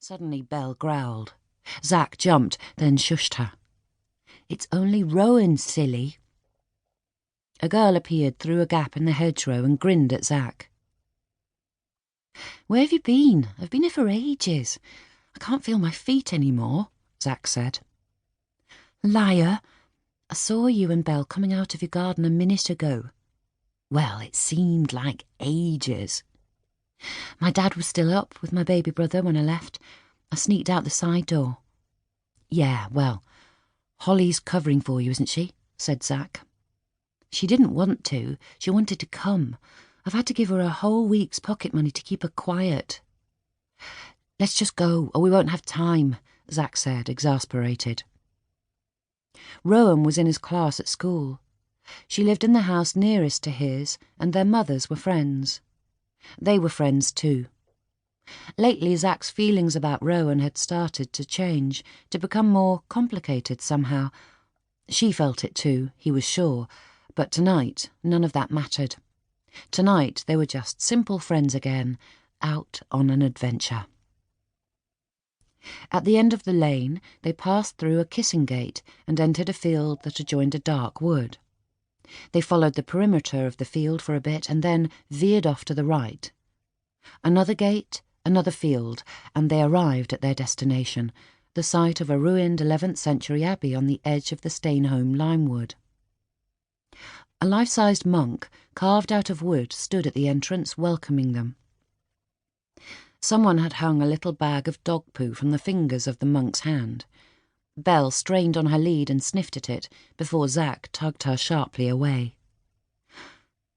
Suddenly Belle growled. Zack jumped, then shushed her. "It's only Rowan, silly." A girl appeared through a gap in the hedgerow and grinned at Zack. "Where have you been? I've been here for ages. I can't feel my feet anymore," Zack said. "Liar! I saw you and Belle coming out of your garden a minute ago." "Well, it seemed like ages." "My dad was still up with my baby brother when I left. I sneaked out the side door." "Yeah, well, Holly's covering for you, isn't she?" said Zack. "She didn't want to. She wanted to come. I've had to give her a whole week's pocket money to keep her quiet." "Let's just go, or we won't have time," Zack said, exasperated. Rowan was in his class at school. She lived in the house nearest to his, and their mothers were friends. They were friends too. Lately, Zack's feelings about Rowan had started to change, to become more complicated somehow. She felt it too, he was sure, but tonight none of that mattered. Tonight they were just simple friends again, out on an adventure. At the end of the lane, they passed through a kissing gate and entered a field that adjoined a dark wood. They followed the perimeter of the field for a bit and then veered off to the right. Another gate, another field, and they arrived at their destination, the site of a ruined 11th century abbey on the edge of the Stainholme limewood. A life-sized monk, carved out of wood, stood at the entrance, welcoming them. Someone had hung a little bag of dog poo from the fingers of the monk's hand. Belle strained on her lead and sniffed at it before Zack tugged her sharply away.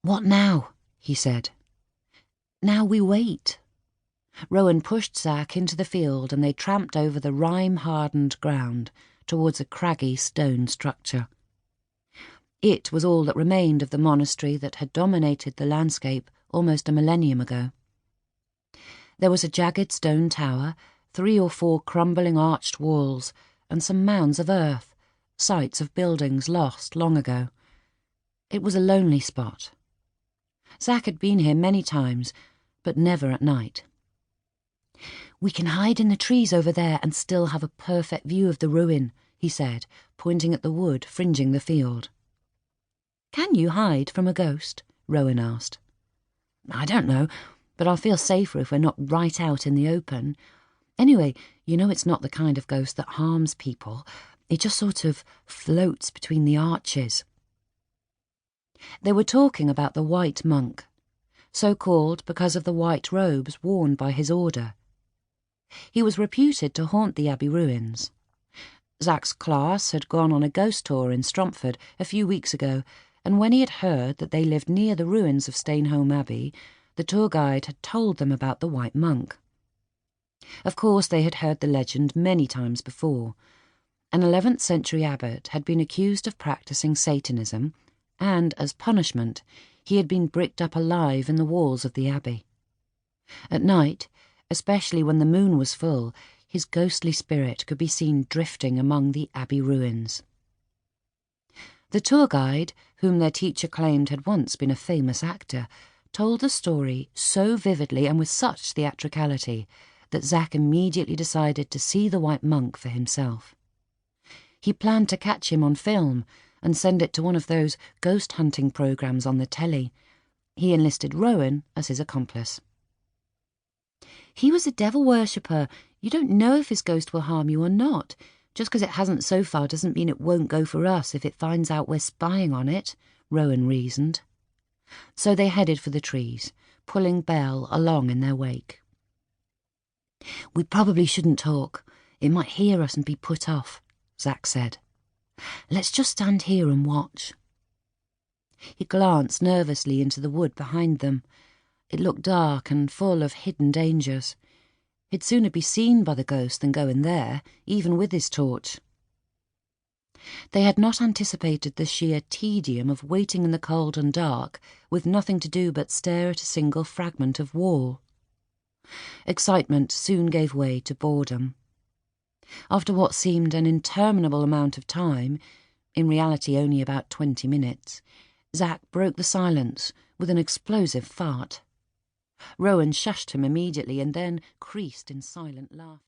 "What now?" he said. "Now we wait." Rowan pushed Zack into the field and they tramped over the rime-hardened ground towards a craggy stone structure. It was all that remained of the monastery that had dominated the landscape almost a millennium ago. There was a jagged stone tower, 3 or 4 crumbling arched walls, and some mounds of earth, sites of buildings lost long ago. It was a lonely spot. Zack had been here many times, but never at night. "We can hide in the trees over there and still have a perfect view of the ruin," he said, pointing at the wood fringing the field. "Can you hide from a ghost?" Rowan asked. "I don't know, but I'll feel safer if we're not right out in the open. Anyway, you know it's not the kind of ghost that harms people. It just sort of floats between the arches." They were talking about the white monk, so called because of the white robes worn by his order. He was reputed to haunt the abbey ruins. Zack's class had gone on a ghost tour in Stromford a few weeks ago, and when he had heard that they lived near the ruins of Stainholme Abbey, the tour guide had told them about the white monk. Of course, they had heard the legend many times before. An 11th century abbot had been accused of practicing Satanism, and, as punishment, he had been bricked up alive in the walls of the abbey. At night, especially when the moon was full, his ghostly spirit could be seen drifting among the abbey ruins. The tour guide, whom their teacher claimed had once been a famous actor, told the story so vividly and with such theatricality that Zack immediately decided to see the white monk for himself. He planned to catch him on film and send it to one of those ghost hunting programs on the telly. He enlisted Rowan as his accomplice. "He was a devil worshipper. You don't know if his ghost will harm you or not. Just because it hasn't so far doesn't mean it won't go for us if it finds out we're spying on it," Rowan reasoned. So they headed for the trees, pulling Belle along in their wake. "We probably shouldn't talk. It might hear us and be put off," Zack said. "Let's just stand here and watch." He glanced nervously into the wood behind them. It looked dark and full of hidden dangers. He'd sooner be seen by the ghost than go in there, even with his torch. They had not anticipated the sheer tedium of waiting in the cold and dark, with nothing to do but stare at a single fragment of wall. Excitement soon gave way to boredom. After what seemed an interminable amount of time, in reality only about 20 minutes, Zack broke the silence with an explosive fart. Rowan shushed him immediately and then creased in silent laughter.